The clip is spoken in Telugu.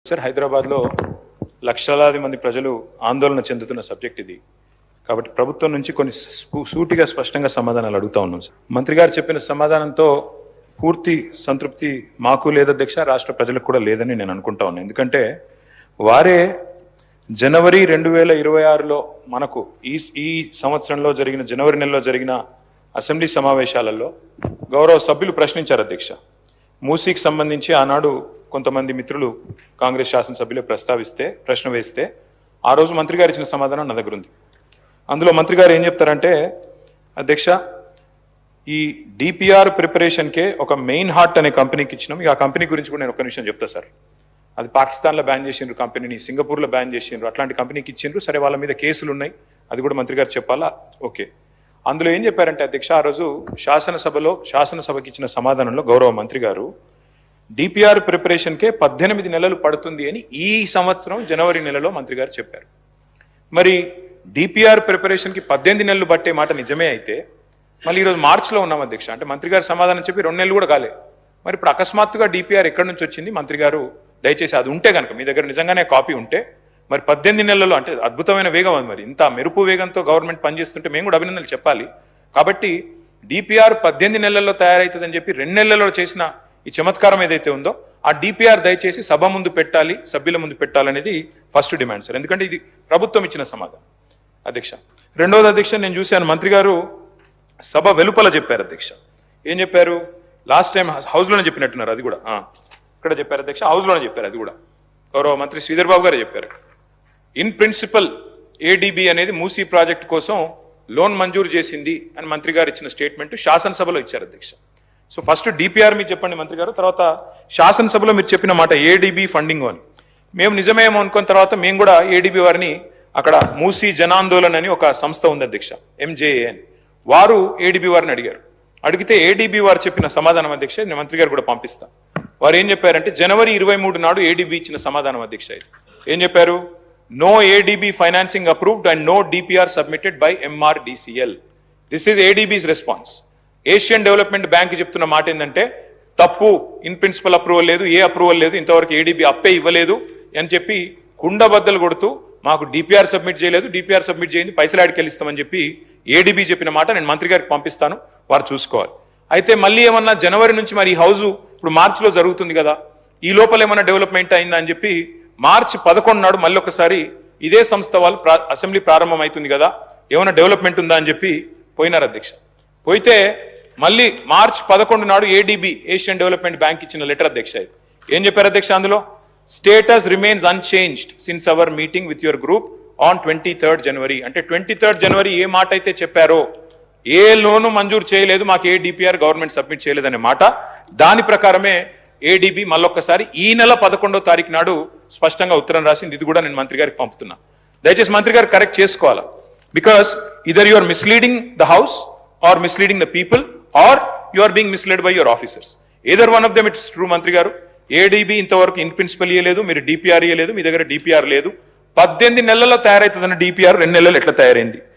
సార్, హైదరాబాద్లో లక్షలాది మంది ప్రజలు ఆందోళన చెందుతున్న సబ్జెక్ట్ ఇది. కాబట్టి ప్రభుత్వం నుంచి కొన్ని సూటిగా స్పష్టంగా సమాధానాలు అడుగుతా ఉన్నాం సార్. మంత్రి గారు చెప్పిన సమాధానంతో పూర్తి సంతృప్తి మాకు లేదు అధ్యక్ష, రాష్ట్ర ప్రజలకు కూడా లేదని నేను అనుకుంటా ఉన్నాను. ఎందుకంటే వారే జనవరి 2026లో మనకు ఈ సంవత్సరంలో జరిగిన జనవరి నెలలో జరిగిన అసెంబ్లీ సమావేశాలలో గౌరవ సభ్యులు ప్రశ్నించారు అధ్యక్ష. మూసీకి సంబంధించి ఆనాడు కొంతమంది మిత్రులు కాంగ్రెస్ శాసనసభ్యులు ప్రశ్న వేస్తే ఆ రోజు మంత్రి గారు ఇచ్చిన సమాధానం నా దగ్గర ఉంది. అందులో మంత్రి గారు ఏం చెప్తారంటే, అధ్యక్ష, ఈ డిపిఆర్ ప్రిపరేషన్కే ఒక మెయిన్ హార్ట్ అనే కంపెనీకి ఇచ్చినాం. ఇక ఆ కంపెనీ గురించి కూడా నేను ఒక నిమిషం చెప్తా సార్. అది పాకిస్తాన్లో బ్యాన్ చేసిండ్రు కంపెనీని, సింగపూర్లో బ్యాన్ చేసిండ్రు, అట్లాంటి కంపెనీకి ఇచ్చిండ్రు. సరే, వాళ్ళ మీద కేసులు ఉన్నాయి, అది కూడా మంత్రి గారు చెప్పాలా? ఓకే. అందులో ఏం చెప్పారంటే అధ్యక్ష, ఆ రోజు శాసనసభకి ఇచ్చిన సమాధానంలో గౌరవ మంత్రి గారు డిపిఆర్ ప్రిపరేషన్కే 18 నెలలు పడుతుంది అని ఈ సంవత్సరం జనవరి నెలలో మంత్రి గారు చెప్పారు. మరి డిపిఆర్ ప్రిపరేషన్కి 18 నెలలు పట్టే మాట నిజమే అయితే మళ్ళీ ఈరోజు మార్చిలో ఉన్నాం అధ్యక్ష. అంటే మంత్రి గారు సమాధానం చెప్పి 2 నెలలు కూడా కాలే. మరి ఇప్పుడు అకస్మాత్తుగా డిపిఆర్ ఎక్కడి నుంచి వచ్చింది? మంత్రి గారు దయచేసి అది ఉంటే కనుక మీ దగ్గర నిజంగానే కాపీ ఉంటే, మరి 18 నెలల్లో అంటే అద్భుతమైన వేగం అది. మరి ఇంత మెరుపు వేగంతో గవర్నమెంట్ పనిచేస్తుంటే మేము కూడా అభినందనలు చెప్పాలి. కాబట్టి డిపిఆర్ 18 నెలల్లో తయారవుతుందని చెప్పి 2 నెలల్లో చేసిన ఈ చమత్కారం ఏదైతే ఉందో ఆ డిపిఆర్ దయచేసి సభ ముందు పెట్టాలి, సభ్యుల ముందు పెట్టాలనేది ఫస్ట్ డిమాండ్ సార్. ఎందుకంటే ఇది ప్రభుత్వం ఇచ్చిన సమాధానం అధ్యక్ష. రెండవది అధ్యక్ష, నేను చూశాను మంత్రి గారు సభ వెలుపల చెప్పారు అధ్యక్ష. ఏం చెప్పారు? లాస్ట్ టైం హౌస్లోనే చెప్పినట్టున్నారు, అది కూడా ఇక్కడ చెప్పారు అధ్యక్ష, హౌస్లోనే చెప్పారు. అది కూడా గౌరవ మంత్రి శ్రీధర్ బాబు గారే చెప్పారు. ఇన్ ప్రిన్సిపల్ ఏడీబీ అనేది మూసీ ప్రాజెక్ట్ కోసం లోన్ మంజూరు చేసింది అని మంత్రి గారు ఇచ్చిన స్టేట్మెంట్ శాసనసభలో ఇచ్చారు అధ్యక్ష. సో ఫస్ట్ డిపిఆర్ మీరు చెప్పండి మంత్రి గారు, తర్వాత శాసనసభలో మీరు చెప్పిన మాట ఏడీబీ ఫండింగ్ అని. మేము నిజమేమో అనుకున్న తర్వాత మేము కూడా ఏడీబీ వారిని, అక్కడ మూసీ జనాందోళన్ అని ఒక సంస్థ ఉంది అధ్యక్ష, ఎంజేఏ అని, వారు ఏడీబీ వారిని అడిగారు. అడిగితే ఏడీబీ వారు చెప్పిన సమాధానం అధ్యక్ష నేను మంత్రి గారు కూడా పంపిస్తా. వారు ఏం చెప్పారంటే, జనవరి 23 నాడు ఏడీబీ ఇచ్చిన సమాధానం అధ్యక్ష. ఏం చెప్పారు? No ADB financing approved and no DPR submitted by MRDCL. This is ADB's response. Asian development bank చెప్తున్న మాట ఏంటంటే, తప్పు, ఇన్ ప్రిన్సిపల్ అప్రూవల్ లేదు, ఏ అప్రూవల్ లేదు, ఇంతవరకు ఏడీబీ అప్పే ఇవ్వలేదు అని చెప్పి కుండబద్దలు కొడుతూ మాకు డిపిఆర్ సబ్మిట్ చేయలేదు, డిపిఆర్ సబ్మిట్ చేయండి, పైసలు ఆడికి వెళ్ళిస్తామని చెప్పి ఏడీబీ చెప్పిన మాట నేను మంత్రి గారికి పంపిస్తాను, వారు చూసుకోవాలి. అయితే మళ్ళీ ఏమన్నా జనవరి నుంచి మరి ఈ హౌజు ఇప్పుడు మార్చిలో జరుగుతుంది కదా, ఈ లోపల ఏమన్నా డెవలప్మెంట్ అయిందా అని చెప్పి మార్చి 11 నాడు మళ్ళీ ఒకసారి ఇదే సంస్థ వాళ్ళు అసెంబ్లీ ప్రారంభం అవుతుంది కదా, ఏమైనా డెవలప్మెంట్ ఉందా అని చెప్పి పోయినారు అధ్యక్ష. పోయితే మళ్ళీ మార్చి 11 నాడు ఏడీబీ ఏషియన్ డెవలప్మెంట్ బ్యాంక్ ఇచ్చిన లెటర్ అధ్యక్ష. ఏం చెప్పారు అధ్యక్ష అందులో? Status remains unchanged since our meeting with your group on 23rd జనవరి. అంటే 23rd జనవరి ఏ మాట అయితే చెప్పారో, ఏ లోను మంజూరు చేయలేదు, మాకు ఏ డిపిఆర్ గవర్నమెంట్ సబ్మిట్ చేయలేదనే మాట, దాని ప్రకారమే ఏడీబీ మళ్ళొక్కసారి ఈ నెల 11వ తారీఖు నాడు స్పష్టంగా ఉత్తరం రాసింది. ఇది కూడా నేను మంత్రి గారికి పంపుతున్నా. దయచేసి మంత్రి గారు కరెక్ట్ చేసుకోవాలా. Because either you are misleading the house or misleading the people or you are being misled by your officers. Either one of them it's true మంత్రి గారు. ఏడీబీ ఇంతవరకు ఇన్ ప్రిన్సిపల్ ఇయ్యలేదు, మీరు డిపిఆర్ ఇయ్యలేదు, మీ దగ్గర డిపిఆర్ లేదు. 18 నెలల్లో తయారవుతుందన్న డిపిఆర్ 2 నెలలు ఎట్లా తయారైంది?